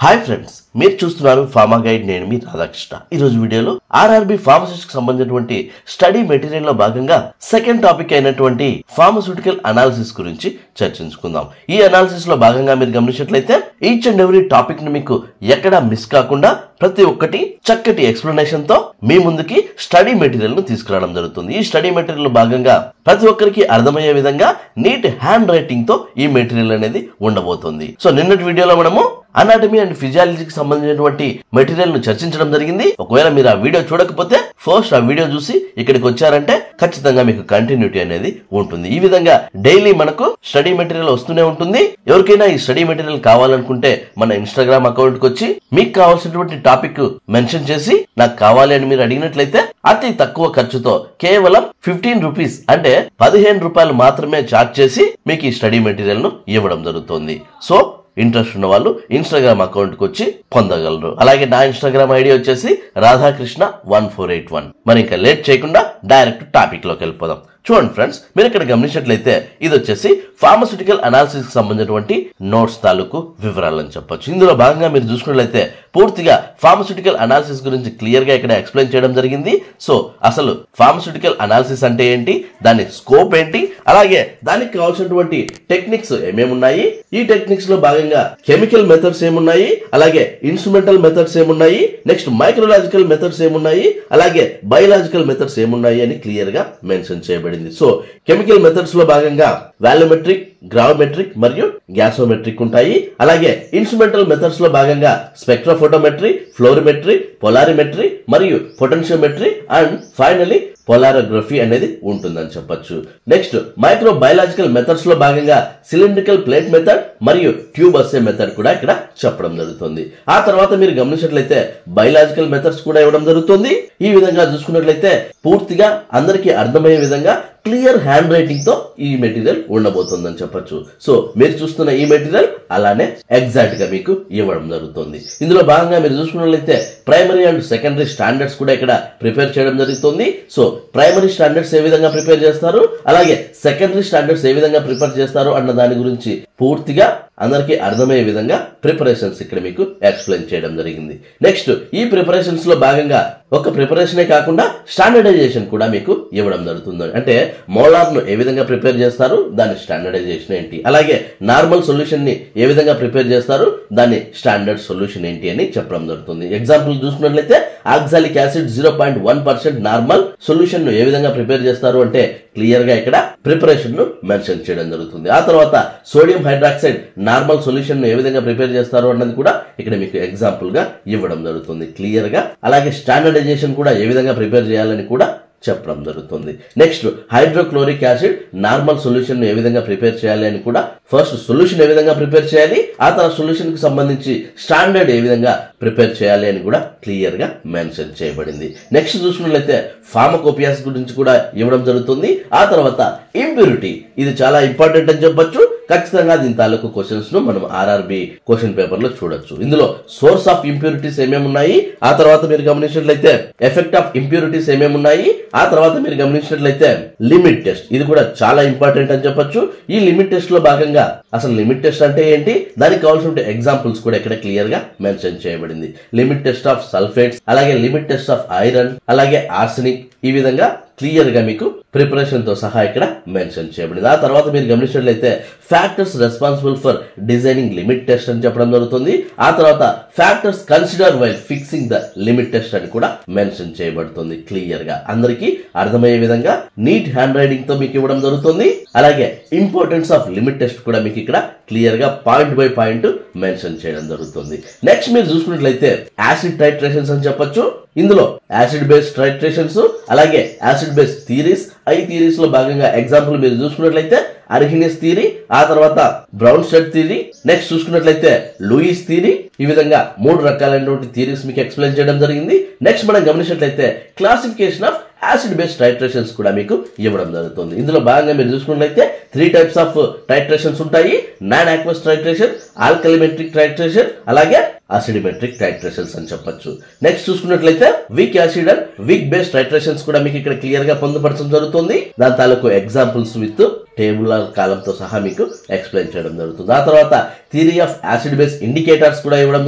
Hi friends, మీరు చూస్తున్నారు pharma guide. నేను మీ రాధాకృష్ణ. ఈ రోజు వీడియోలో ఆర్ఆర్బి ఫార్మసిస్ట్ కి సంబంధించినటువంటి స్టడీ మెటీరియల్ లో భాగంగా సెకండ్ టాపిక్ అయినటువంటి ఫార్మస్యూటికల్ అనాలిసిస్ గురించి చర్చించుకుందాం. ఈ అనాలిసిస్ లో భాగంగా మీరు గమనించినట్లయితే ఈచ్ అండ్ ఎవ్రీ టాపిక్ ని మీకు ఎక్కడా మిస్ కాకుండా ప్రతి ఒక్కటి చక్కటి ఎక్స్ప్లెనేషన్ తో మీ ముందుకి స్టడీ మెటీరియల్ ను తీసుకురావడం జరుగుతుంది. ఈ స్టడీ మెటీరియల్ లో భాగంగా ప్రతి ఒక్కరికి అర్థమయ్యే విధంగా నీట్ హ్యాండ్ రైటింగ్ తో ఈ మెటీరియల్ అనేది ఉండబోతుంది. సో నిన్నటి వీడియోలో మనము అనాటమీ అండ్ ఫిజియాలజీకి సంబంధించినటువంటి మెటీరియల్ ను చర్చించడం జరిగింది. ఒకవేళ మీరు ఆ వీడియో చూడకపోతే ఫస్ట్ ఆ వీడియో చూసి ఇక్కడికి వచ్చారంటే ఖచ్చితంగా మీకు కంటిన్యూటీ అనేది ఉంటుంది. ఈ విధంగా డైలీ మనకు స్టడీ మెటీరియల్ వస్తూనే ఉంటుంది. ఎవరికైనా ఈ స్టడీ మెటీరియల్ కావాలనుకుంటే మన ఇన్స్టాగ్రామ్ అకౌంట్ కి వచ్చి మీకు కావాల్సినటువంటి టాపిక్ మెన్షన్ చేసి నాకు కావాలి అని మీరు అడిగినట్లయితే అతి తక్కువ ఖర్చుతో కేవలం 15 రూపీస్ అంటే 15 రూపాయలు మాత్రమే ఛార్జ్ చేసి మీకు ఈ స్టడీ మెటీరియల్ ను ఇవ్వడం జరుగుతుంది. సో ఇంట్రెస్ట్ ఉన్న వాళ్ళు ఇన్స్టాగ్రామ్ అకౌంట్ కి వచ్చి పొందగలరు. అలాగే నా ఇన్స్టాగ్రామ్ ఐడి వచ్చేసి రాధాకృష్ణ 1481. మరి ఇంకా లేట్ చేయకుండా డైరెక్ట్ టాపిక్ లోకి వెళ్ళిపోదాం. చూడండి ఫ్రెండ్స్, మీరు ఇక్కడ గమనించినట్లయితే ఇది వచ్చేసి ఫార్మస్యూటికల్ అనాలిసిస్ కి సంబంధించినటువంటి నోట్స్ తాలూకు వివరాలు అని చెప్పొచ్చు. ఇందులో భాగంగా మీరు చూసుకున్నట్లయితే పూర్తిగా ఫార్మస్యూటికల్ అనాలిసిస్ గురించి క్లియర్ గా ఇక్కడ ఎక్స్ప్లెయిన్ చేయడం జరిగింది. సో అసలు ఫార్మస్యూటికల్ అనాలిసిస్ అంటే ఏంటి, దాని స్కోప్ ఏంటి, అలాగే దానికి కావాల్సినటువంటి టెక్నిక్స్ ఏమేమి ఉన్నాయి, ఈ టెక్నిక్స్ లో భాగంగా కెమికల్ మెథడ్స్ ఏమున్నాయి, అలాగే ఇన్స్ట్రుమెంటల్ మెథడ్స్ ఏమున్నాయి, నెక్స్ట్ మైక్రోలాజికల్ మెథడ్స్ ఏమున్నాయి, అలాగే బయోలాజికల్ మెథడ్స్ ఏమున్నాయి అని క్లియర్ గా మెన్షన్ చేయబడింది. సో కెమికల్ మెథడ్స్ లో భాగంగా వాల్యూమెట్రిక్, గ్రావిమెట్రిక్ మరియు గ్యాసోమెట్రిక్ ఉంటాయి. అలాగే ఇన్స్ట్రుమెంటల్ మెథడ్స్ లో భాగంగా స్పెక్ట్రోఫోటోమెట్రీ, ఫ్లోరిమెట్రీ, పొలారిమెట్రీ మరియు పొటెన్షియోమెట్రీ అండ్ ఫైనలీ పోలారోగ్రఫీ అనేది ఉంటుందని చెప్పొచ్చు. నెక్స్ట్ మైక్రో బయోలాజికల్ మెథడ్స్ లో భాగంగా సిలిండ్రికల్ ప్లేట్ మెథడ్ మరియు ట్యూబ్ అస్సే మెథడ్ కూడా ఇక్కడ చెప్పడం జరుగుతుంది. ఆ తర్వాత మీరు గమనించినట్లయితే బయోలాజికల్ మెథడ్స్ కూడా ఇవ్వడం జరుగుతుంది. ఈ విధంగా చూసుకున్నట్లయితే పూర్తిగా అందరికీ అర్థమయ్యే విధంగా క్లియర్ హ్యాండ్ రైటింగ్ తో ఈ మెటీరియల్ ఉండబోతుందని చెప్పొచ్చు. సో మీరు చూస్తున్న ఈ మెటీరియల్ అలానే ఎగ్జాక్ట్ గా మీకు ఇవ్వడం జరుగుతుంది. ఇందులో భాగంగా మీరు చూసుకున్నట్లయితే ప్రైమరీ అండ్ సెకండరీ స్టాండర్డ్స్ కూడా ఇక్కడ ప్రిపేర్ చేయడం జరుగుతుంది. సో ప్రైమరీ స్టాండర్డ్స్ ఏ విధంగా ప్రిపేర్ చేస్తారు, అలాగే సెకండరీ స్టాండర్డ్స్ ఏ విధంగా ప్రిపేర్ చేస్తారు అన్న దాని గురించి పూర్తిగా అందరికీ అర్థమయ్యే విధంగా ప్రిపరేషన్స్ ఇక్కడ మీకు ఎక్స్ప్లెయిన్ చేయడం జరిగింది. నెక్స్ట్ ఈ ప్రిపరేషన్స్ లో భాగంగా ఒక ప్రిపరేషనే కాకుండా స్టాండర్డైజేషన్ కూడా మీకు ఇవ్వడం జరుగుతుంది. అంటే మోలార్ ను ఏ విధంగా ప్రిపేర్ చేస్తారు, దాని స్టాండర్డైజేషన్ ఏంటి, అలాగే నార్మల్ సొల్యూషన్ ని ఏ విధంగా ప్రిపేర్ చేస్తారు, దాని స్టాండర్డ్ సొల్యూషన్ ఏంటి అని చెప్పడం జరుగుతుంది. ఎగ్జాంపుల్ చూసుకున్నట్లయితే ఆక్సాలిక్ యాసిడ్ 0.1% నార్మల్ సొల్యూషన్ ను ఏ విధంగా ప్రిపేర్ చేస్తారు అంటే క్లియర్ గా ఇక్కడ ప్రిపరేషన్ ను మెన్షన్ చేయడం జరుగుతుంది. ఆ తర్వాత సోడియం హైడ్రాక్సైడ్ నార్మల్ సొల్యూషన్ ను ఏ విధంగా ప్రిపేర్ చేస్తారు అన్నది కూడా ఇక్కడ మీకు ఎగ్జాంపుల్ గా ఇవ్వడం జరుగుతుంది క్లియర్ గా. అలాగే స్టాండర్డైజేషన్ కూడా ఏ విధంగా ప్రిపేర్ చేయాలని కూడా చెప్పడం జరుగుతుంది. Next hydrochloric acid normal solution ఏ విధంగా ప్రిపేర్ చేయాలి అని కూడా, ఫస్ట్ సొల్యూషన్ ఏ విధంగా ప్రిపేర్ చేయాలి, ఆ తర్వాత సొల్యూషన్ కి సంబంధించి స్టాండర్డ్ ఏ విధంగా ప్రిపేర్ చేయాలి అని కూడా క్లియర్ గా మెన్షన్ చేయబడింది. నెక్స్ట్ చూసుకున్నట్లయితే ఫార్మకోపియాస్ గురించి కూడా ఇవ్వడం జరుగుతుంది. ఆ తర్వాత ఇంప్యూరిటీ, ఇది చాలా ఇంపార్టెంట్ అని చెప్పొచ్చు. ఖచ్చితంగా దీని తాలూకు క్వశ్చన్స్ ను మనం ఆర్ఆర్బి క్వశ్చన్ పేపర్ లో చూడొచ్చు. ఇందులో సోర్స్ ఆఫ్ ఇంప్యూరిటీస్ ఏమేమి ఉన్నాయి, ఆ తర్వాత మీరు గమనించినట్లయితే ఎఫెక్ట్ ఆఫ్ ఇంప్యూరిటీస్ ఏమేమి ఉన్నాయి, ఆ తర్వాత మీరు గమనించినట్లయితే లిమిట్ టెస్ట్, ఇది కూడా చాలా ఇంపార్టెంట్ అని చెప్పొచ్చు. ఈ లిమిట్ టెస్ట్ లో భాగంగా అసలు లిమిట్ టెస్ట్ అంటే ఏంటి, దానికి కావాల్సిన ఎగ్జాంపుల్స్ కూడా ఇక్కడ క్లియర్ గా మెన్షన్ చేయబడింది. లిమిట్ టెస్ట్ ఆఫ్ సల్ఫేట్స్, అలాగే లిమిట్ టెస్ట్ ఆఫ్ ఐరన్, అలాగే ఆర్సెనిక్, ఈ విధంగా క్లియర్ గా మీకు ప్రిపరేషన్ తో సహా ఇక్కడ మెన్షన్ చేయబడింది. ఆ తర్వాత మీరు గమనించినట్లయితే factors responsible for designing limit test అని చెప్పడం జరుగుతుంది. ఆ తర్వాత factors consider while fixing the limit test అని కూడా మెన్షన్ చేయబడుతుంది. క్లియర్ గా అందరికీ అర్థమయ్యే విధంగా నీట్ హ్యాండ్ రైటింగ్ తో మీకు ఇవ్వడం జరుగుతుంది. అలాగే ఇంపార్టెన్స్ ఆఫ్ లిమిట్ టెస్ట్ కూడా మీకు ఇక్కడ క్లియర్ గా పాయింట్ బై పాయింట్ మెన్షన్ చేయడం జరుగుతుంది. నెక్స్ట్ మీరు చూసుకున్నట్లయితే యాసిడ్ టైట్రేషన్స్ అని చెప్పొచ్చు. ఇందులో యాసిడ్ బేస్ టైట్రేషన్స్, అలాగే యాసిడ్ బేస్ థియరీస్, ఈ థియరీస్ లో భాగంగా ఎగ్జాంపుల్ మీరు చూసుకున్నట్లయితే అర్హినియస్ థియరీ, ఆ తర్వాత బ్రౌన్ స్టెడ్ థియరీ, నెక్స్ట్ చూసుకున్నట్లయితే లూయిస్ థియరీ, ఈ విధంగా 3 రకాలైనటువంటి థియరీస్ మీకు ఎక్స్ప్లెయిన్ చేయడం జరిగింది. నెక్స్ట్ మనం గమనించినట్లయితే classification of acid base titrations కూడా మీకు ఇవ్వడం జరుగుతుంది. ఇందులో భాగంగా మీరు చూసుకున్నట్లయితే 3 టైప్స్ ఆఫ్ టైట్రేషన్స్ ఉంటాయి. నాన్ ఆక్వస్ టైట్రేషన్, ఆల్కలిమెట్రిక్ టైట్రేషన్, అలాగే అసిడిమెట్రిక్ టైట్రేషన్స్ అని చెప్పొచ్చు. నెక్స్ట్ చూసుకున్నట్లయితే weak acid and weak base titrations కూడా మీకు ఇక్కడ క్లియర్ గా పొందుపరచడం జరుగుతుంది. దాని తాలూకు ఎగ్జాంపుల్స్ విత్ టేబులర్ కాలంతో సహా మీకు ఎక్స్ప్లెయిన్ చేయడం జరుగుతుంది. ఆ తర్వాత theory of acid base indicators కూడా ఇవ్వడం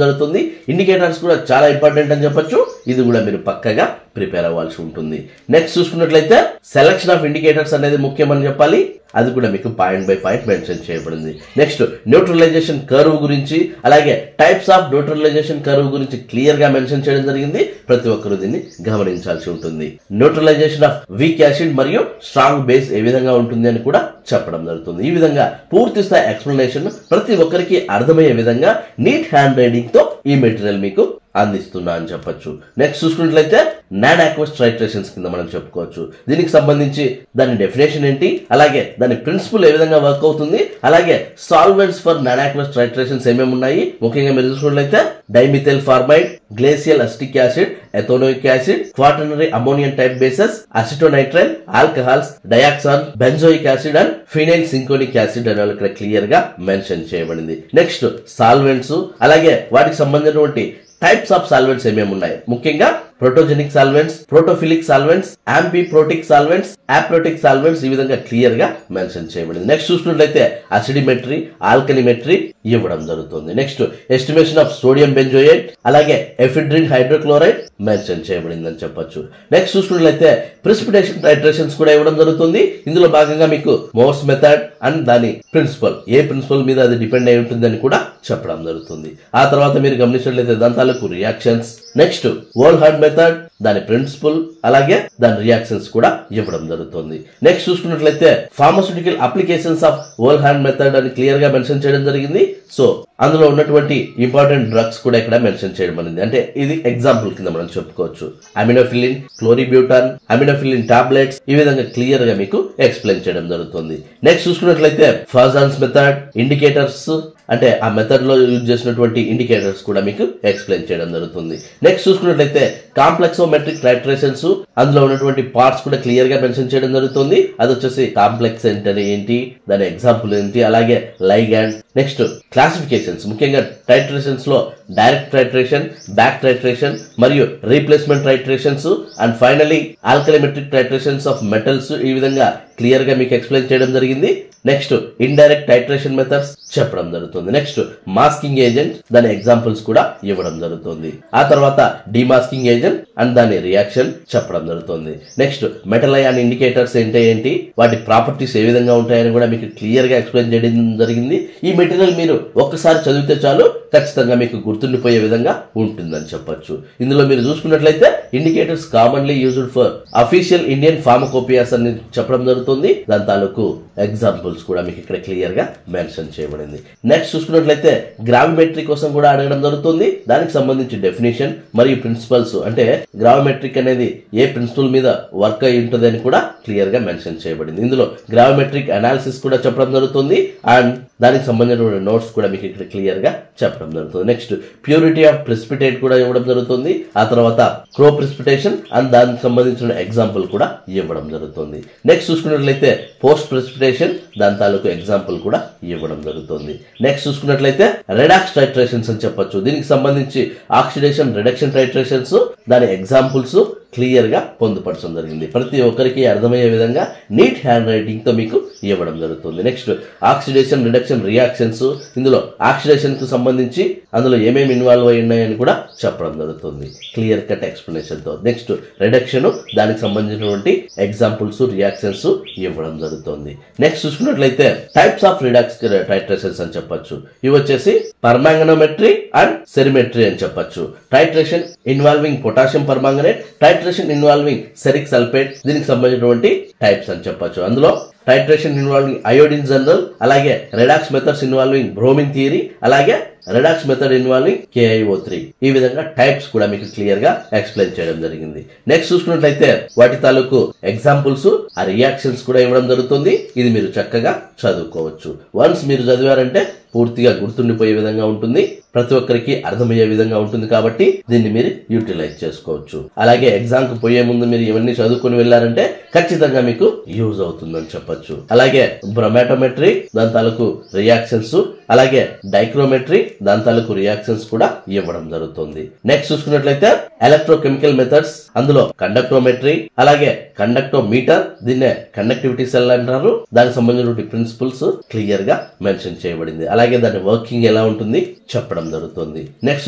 జరుగుతుంది. ఇండికేటర్స్ కూడా చాలా ఇంపార్టెంట్ అని చెప్పొచ్చు. ఇది కూడా మీరు పక్కగా ప్రిపేర్ అవ్వాల్సి ఉంటుంది. నెక్స్ట్ చూసుకున్నట్లయితే సెలక్షన్ ఆఫ్ ఇండికేటర్స్ అనేది ముఖ్యమని చెప్పాలి. అది కూడా మీకు పాయింట్ బై పాయింట్ మెన్షన్ చేయబడింది. నెక్స్ట్ న్యూట్రలైజేషన్ కర్వ్ గురించి అలాగే టైప్స్ ఆఫ్ న్యూట్రలైజేషన్ కర్వ్ గురించి క్లియర్ గా మెన్షన్ చేయడం జరిగింది. ప్రతి ఒక్కరు దీన్ని గమనించాల్సి ఉంటుంది. న్యూట్రలైజేషన్ ఆఫ్ వీక్ యాసిడ్ మరియు స్ట్రాంగ్ బేస్ ఏ విధంగా ఉంటుంది అని కూడా చెప్పడం జరుగుతుంది. ఈ విధంగా పూర్తి స్థాయి ఎక్స్ప్లెనేషన్ ప్రతి ఒక్కరికి అర్థమయ్యే విధంగా నీట్ హ్యాండ్ రైటింగ్ తో ఈ మెటీరియల్ మీకు అందిస్తున్నా అని చెప్పొచ్చు. నెక్స్ట్ చూసుకున్నట్లయితే నాన్ ఆక్వస్ టైట్రేషన్స్ కింద మనం చెప్పుకోవచ్చు. దీనికి సంబంధించి దాని డెఫినేషన్ ఏంటి, అలాగే దాని ప్రిన్సిపల్ ఏ విధంగా వర్క్ అవుతుంది, అలాగే solvents for non aqueous titrations ఏమేమి ఉన్నాయి, ముఖ్యంగా మీరు చూసుకున్నట్లయితే dimethyl formamide, glacial acetic acid, ethanoic acid, quaternary ammonium type bases, acetonitrile, alcohols, dioxane, benzoic acid and phenyl cinchonic acid అని ఇక్కడ క్లియర్ గా మెన్షన్ చేయబడింది. నెక్స్ట్ సాల్వెంట్స్ అలాగే వాటికి సంబంధించినటువంటి టైప్స్ ఆఫ్ సాల్వెంట్స్ ఏమేమి ఉన్నాయి, ముఖ్యంగా ప్రోటోజెనిక్ సాల్వెంట్స్, ప్రోటోఫిలిక్ సాల్వెంట్స్, యాంపీప్రోటిక్ సాల్వెంట్స్, అప్రోటిక్ సాల్వెంట్స్ ఈ విధంగా క్లియర్ గా మెన్షన్ చేయబడింది. నెక్స్ట్ చూసుకున్నట్లయితే అసిడిమెట్రీ, ఆల్కలిమెట్రీ ఇవ్వడం జరుగుతుంది. Next estimation of sodium benzoate అలాగే ఎఫిడ్రిన్ హైడ్రోక్లోరైడ్ మెన్షన్ చేయబడింది అని చెప్పొచ్చు. నెక్స్ట్ చూసుకున్నట్లయితే ప్రిసిపిటేషన్ టైట్రేషన్స్ కూడా ఇవ్వడం జరుగుతుంది. ఇందులో భాగంగా మీకు మోర్స్ మెథడ్ అండ్ దాని ప్రిన్సిపల్ ఏ ప్రిన్సిపల్ మీద అది డిపెండ్ అయి ఉంటుంది అని కూడా చెప్పడం జరుగుతుంది. ఆ తర్వాత మీరు గమనించినట్లయితే దాని తాలూకు reactions, next Volhard method, దాని ప్రిన్సిపల్ అలాగే దాని రియాక్షన్స్ కూడా ఇవ్వడం జరుగుతుంది. నెక్స్ట్ చూసుకున్నట్లయితే pharmaceutical applications of Volhard method అని క్లియర్ గా మెన్షన్ చేయడం జరిగింది. సో అందులో ఉన్నటువంటి ఇంపార్టెంట్ డ్రగ్స్ కూడా ఇక్కడ మెన్షన్ చేయడం అనేది, అంటే ఇది ఎగ్జాంపుల్ కింద మనం చెప్పుకోవచ్చు. అమినోఫిలిన్, క్లోరిబ్యూటాన్, అమినోఫిలిన్ టాబ్లెట్స్ ఈ విధంగా క్లియర్ గా మీకు ఎక్స్ప్లెయిన్ చేయడం జరుగుతుంది. నెక్స్ట్ చూసుకున్నట్లయితే ఫాజాన్స్ మెథడ్, ఇండికేటర్స్ అంటే ఆ మెథడ్ లో యూజ్ చేసినటువంటి ఇండికేటర్స్ కూడా మీకు ఎక్స్ప్లెయిన్ చేయడం జరుగుతుంది. నెక్స్ట్ చూసుకున్నట్లయితే కాంప్లెక్సోమెట్రిక్ టైట్రేషన్స్, అందులో ఉన్నటువంటి పార్ట్స్ కూడా క్లియర్ గా మెన్షన్ చేయడం జరుగుతుంది. అది వచ్చేసి కాంప్లెక్స్ అంటే ఏంటి, దాని ఎగ్జాంపుల్ ఏంటి, అలాగే లైగాండ్. నెక్స్ట్ క్లాసిఫికేషన్స్, ముఖ్యంగా టైట్రేషన్స్ లో డైరెక్ట్ టైట్రేషన్, బ్యాక్ టైట్రేషన్ మరియు replacement titrations and finally alkalimetric titrations of metals ఈ విధంగా క్లియర్ గా మీకు ఎక్స్ప్లెయిన్ చేయడం జరిగింది. నెక్స్ట్ ఇండైరెక్ట్ టైట్రేషన్ మెథడ్స్ చెప్పడం జరుగుతుంది. నెక్స్ట్ మాస్కింగ్ ఏజెంట్, దాని ఎగ్జాంపుల్స్ కూడా ఇవ్వడం జరుగుతుంది. ఆ తర్వాత డిమాస్కింగ్ ఏజెంట్ అండ్ దాని రియాక్షన్ చెప్పడం జరుగుతుంది. నెక్స్ట్ మెటల్ అయాన్ ఇండికేటర్స్ ఏంటి, వాటి ప్రాపర్టీస్ ఏ విధంగా ఉంటాయని కూడా మీకు క్లియర్ గా ఎక్స్ప్లెయిన్ చేయడం జరిగింది. ఈ మెటీరియల్ మీరు ఒక్కసారి చదివితే చాలు, ఖచ్చితంగా మీకు గుర్తుండిపోయే విధంగా ఉంటుందని చెప్పొచ్చు. ఇందులో మీరు చూసుకున్నట్లయితే indicators commonly used for official Indian pharmacopoeias అని చెప్పడం జరుగుతుంది. దాని తాలూకు ఎగ్జాంపుల్స్ కూడా మీకు ఇక్కడ క్లియర్ గా మెన్షన్ చేయబడింది. నెక్స్ట్ చూసుకున్నట్లయితే గ్రావిమెట్రీ కోసం కూడా అడగడం జరుగుతుంది. దానికి సంబంధించి డెఫినేషన్ మరియు ప్రిన్సిపల్స్, అంటే గ్రావిమెట్రిక్ అనేది ఏ ప్రిన్సిపల్ మీద వర్క్ అయి ఉంటుంది అని కూడా క్లియర్ గా మెన్షన్ చేయబడింది. ఇందులో గ్రావిమెట్రిక్ అనాలిసిస్ కూడా చెప్పడం జరుగుతుంది అండ్ దానికి సంబంధించిన నోట్స్ కూడా మీకు ఇక్కడ క్లియర్ గా చెప్పడం జరుగుతుంది. నెక్స్ట్ ప్యూరిటీ ఆఫ్ ప్రిసిపిటేట్ కూడా ఇవ్వడం జరుగుతుంది. ఆ తర్వాత క్రో ప్రిసిపిటేషన్ అండ్ దానికి సంబంధించిన ఎగ్జాంపుల్ కూడా ఇవ్వడం జరుగుతుంది. నెక్స్ట్ చూసుకున్నట్లయితే పోస్ట్ ప్రిసిపిటేషన్, దాని తాలూకు ఎగ్జాంపుల్ కూడా ఇవ్వడం జరుగుతుంది. నెక్స్ట్ చూసుకున్నట్లయితే రెడాక్స్ టైట్రేషన్స్ అని చెప్పొచ్చు. దీనికి సంబంధించి ఆక్సిడేషన్ రిడక్షన్ టైట్రేషన్స్, దాని ఎగ్జాంపుల్స్ క్లియర్ గా పొందుపరచడం జరిగింది. ప్రతి ఒక్కరికి అర్థమయ్యే విధంగా నీట్ హ్యాండ్ రైటింగ్ తో మీకు ఇవ్వడం జరుగుతుంది. నెక్స్ట్ ఆక్సిడేషన్ రిడక్షన్ రియాక్షన్స్, ఇందులో ఆక్సిడేషన్ కు సంబంధించి అందులో ఏమేమి ఇన్వాల్వ్ అయి ఉన్నాయని కూడా చెప్పడం జరుగుతుంది క్లియర్ కట్ ఎక్స్ప్లెనేషన్ తో. నెక్స్ట్ రిడక్షన్, దానికి సంబంధించినటువంటి ఎగ్జాంపుల్స్ రియాక్షన్స్ ఇవ్వడం జరుగుతుంది. నెక్స్ట్ చూసుకున్నట్లయితే టైప్స్ ఆఫ్ రిడాక్స్ టైట్రేషన్స్ అని చెప్పొచ్చు. ఇవి వచ్చేసి పర్మాంగనోమెట్రీ అండ్ సెరిమెట్రీ అని చెప్పొచ్చు. Titration involving potassium permanganate, titration involving ceric sulphate, దీనికి సంబంధించినటువంటి టైప్స్ అని చెప్పొచ్చు. అందులో టైట్రేషన్ ఇన్వాల్వింగ్ అయోడిన్ జనరల్, అలాగే redox methods involving bromine theory, అలాగే రెడాక్స్ మెథడ్ ఇన్వాల్వింగ్ KiO3 ఈ విధంగా టైప్స్ కూడా మీకు క్లియర్ గా ఎక్స్ప్లెయిన్ చేయడం జరిగింది. నెక్స్ట్ చూసుకున్నట్లయితే వాటి తాలూకు ఎగ్జాంపుల్స్, ఆ రియాక్షన్స్ కూడా ఇవ్వడం జరుగుతుంది. ఇది మీరు చక్కగా చదువుకోవచ్చు. వన్స్ మీరు చదివారంటే పూర్తిగా గుర్తుండిపోయే విధంగా ఉంటుంది, ప్రతి ఒక్కరికి అర్థమయ్యే విధంగా ఉంటుంది. కాబట్టి దీన్ని మీరు యూటిలైజ్ చేసుకోవచ్చు. అలాగే ఎగ్జామ్ కు పోయే ముందు మీరు ఇవన్నీ చదువుకుని వెళ్ళారంటే ఖచ్చితంగా మీకు యూజ్ అవుతుందని చెప్పొచ్చు. అలాగే బ్రోమాటోమెట్రీ, దాని తాలూకు రియాక్షన్స్, అలాగే డైక్రోమెట్రీ, దాని తాలూకు రియాక్షన్స్ కూడా ఇవ్వడం జరుగుతుంది. నెక్స్ట్ చూసుకున్నట్లయితే ఎలక్ట్రోకెమికల్ మెథడ్స్, అందులో కండక్టోమెట్రీ అలాగే కండక్టోమీటర్, దీన్నే కండక్టివిటీ సెల్ అంటారు. దానికి సంబంధించిన ప్రిన్సిపల్స్ క్లియర్ గా మెన్షన్ చేయబడింది. అలాగే దాని వర్కింగ్ ఎలా ఉంటుంది చెప్పడం జరుగుతుంది. నెక్స్ట్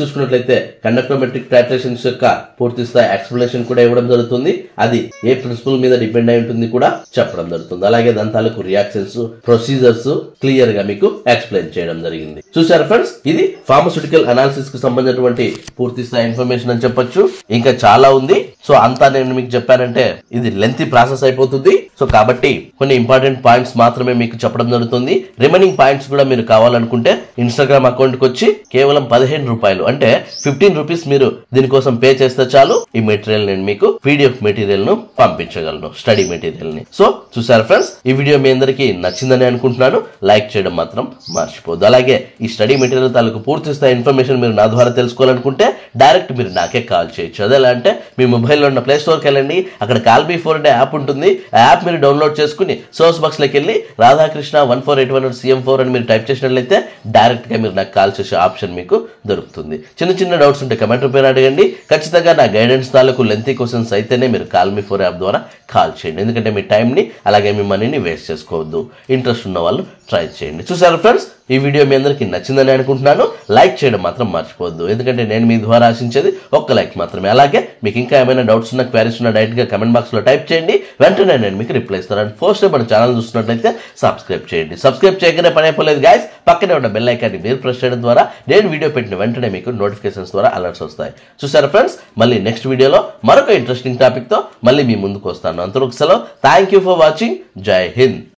చూసుకున్నట్లయితే కండక్టోమెట్రిక్ టైట్రేషన్స్ యొక్క పూర్తి స్థాయి ఎక్స్ప్లెనేషన్ కూడా ఇవ్వడం జరుగుతుంది. అది ఏ ప్రిన్సిపల్ మీద డిపెండ్ అయి ఉంటుంది కూడా చెప్పడం జరుగుతుంది. అలాగే దాని తాలూకు రియాక్షన్స్, ప్రొసీజర్స్ క్లియర్ గా మీకు ఎక్స్ప్లెయిన్ చేయడం జరిగింది. చూసారు ఫ్రెండ్స్, ఇది ఫార్మస్యూటికల్ అనాలిసిస్ కు సంబంధించినటువంటి పూర్తి స్థాయి ఇన్ఫర్మేషన్ అని చెప్పొచ్చు. ఇంకా చాలా ఉంది. సో అంతా నేను మీకు చెప్పానంటే ఇది లెంతీ ప్రాసెస్ అయిపోతుంది. సో కాబట్టి కొన్ని ఇంపార్టెంట్ పాయింట్స్ మాత్రమే మీకు చెప్పడం జరుగుతుంది. రిమైనింగ్ పాయింట్స్ కూడా మీరు కావాలనుకుంటే ఇన్స్టాగ్రామ్ అకౌంట్ కి వచ్చి కేవలం 15 రూపాయలు అంటే 15 రూపీస్ మీరు దీనికోసం పే చేస్తే చాలు, ఈ మెటీరియల్ నేను మీకు PDF మెటీరియల్ ను పంపించగలను, స్టడీ మెటీరియల్ ని. సో చూసారు ఫ్రెండ్స్, ఈ వీడియో మీ అందరికీ నచ్చిందని అనుకుంటున్నాను. లైక్ చేయడం మాత్రం మర్చిపోద్దు. అలాగే ఈ స్టడీ మెటీరియల్ తాలూకు పూర్తి స్థాయి ఇన్ఫర్మేషన్ మీరు నా ద్వారా తెలుసుకోవాలనుకుంటే డైరెక్ట్ మీరు నాకే కాల్ చేయొచ్చు. అదేలా అంటే మీ మొబైల్లో ఉన్న ప్లే స్టోర్కి వెళ్ళండి, అక్కడ కాల్ మీ ఫోన్ అనే యాప్ ఉంటుంది. ఆ యాప్ మీరు డౌన్లోడ్ చేసుకుని సోర్స్ బాక్స్ లోకి వెళ్ళి రాధాకృష్ణ 14810 CM4 అని మీరు టైప్ చేసినట్లయితే డైరెక్ట్ గా మీరు నాకు కాల్ చేసే ఆప్షన్ మీకు దొరుకుతుంది. చిన్న చిన్న డౌట్స్ ఉంటే కమెంట్ రూపేణ అడగండి. ఖచ్చితంగా నా గైడెన్స్ తాలూకు లెంతీ క్వశ్చన్స్ అయితేనే మీరు కాల్ మీ ఫోర్ యాప్ ద్వారా కాల్ చేయండి. ఎందుకంటే మీ టైంని అలాగే మీ మనీని వేస్ట్ చేసుకోవద్దు. ఇంట్రెస్ట్ ఉన్న వాళ్ళు ట్రై చేయండి. చూసారు ఫ్రెండ్స్, ఈ వీడియో మీ అందరికీ నచ్చిందని అనుకుంటున్నాను. లైక్ చేయడం మాత్రం మర్చిపోవద్దు, ఎందుకంటే నేను మీ ద్వారా ఆశించేది ఒక్క లైక్ మాత్రమే. అలాగే మీకు ఇంకా ఏమైనా డౌట్స్ ఉన్నా, క్వారీస్ ఉన్నా డైరెక్ట్ గా కమెంట్ బాక్స్ లో టైప్ చేయండి. వెంటనే నేను మీకు రిప్లై ఇస్తాను. అండ్ ఫస్ట్ మన ఛానల్ చూస్తున్నట్లయితే సబ్స్క్రైబ్ చేయండి. సబ్స్క్రైబ్ చేయగానే పని అయిపోలేదు గైస్, పక్కనే ఉన్న బెల్ ఐకాన్ని మీరు ప్రెస్ చేయడం ద్వారా నేను వీడియో పెట్టిన వెంటనే మీకు నోటిఫికేషన్స్ ద్వారా అలర్ట్స్ వస్తాయి. చూసారా ఫ్రెండ్స్, మళ్ళీ నెక్స్ట్ వీడియోలో మరొక ఇంట్రెస్టింగ్ టాపిక్ తో మళ్ళీ మీ ముందుకు వస్తాను. అంతవరకు సెలవు. Thank you for watching. జై హింద్.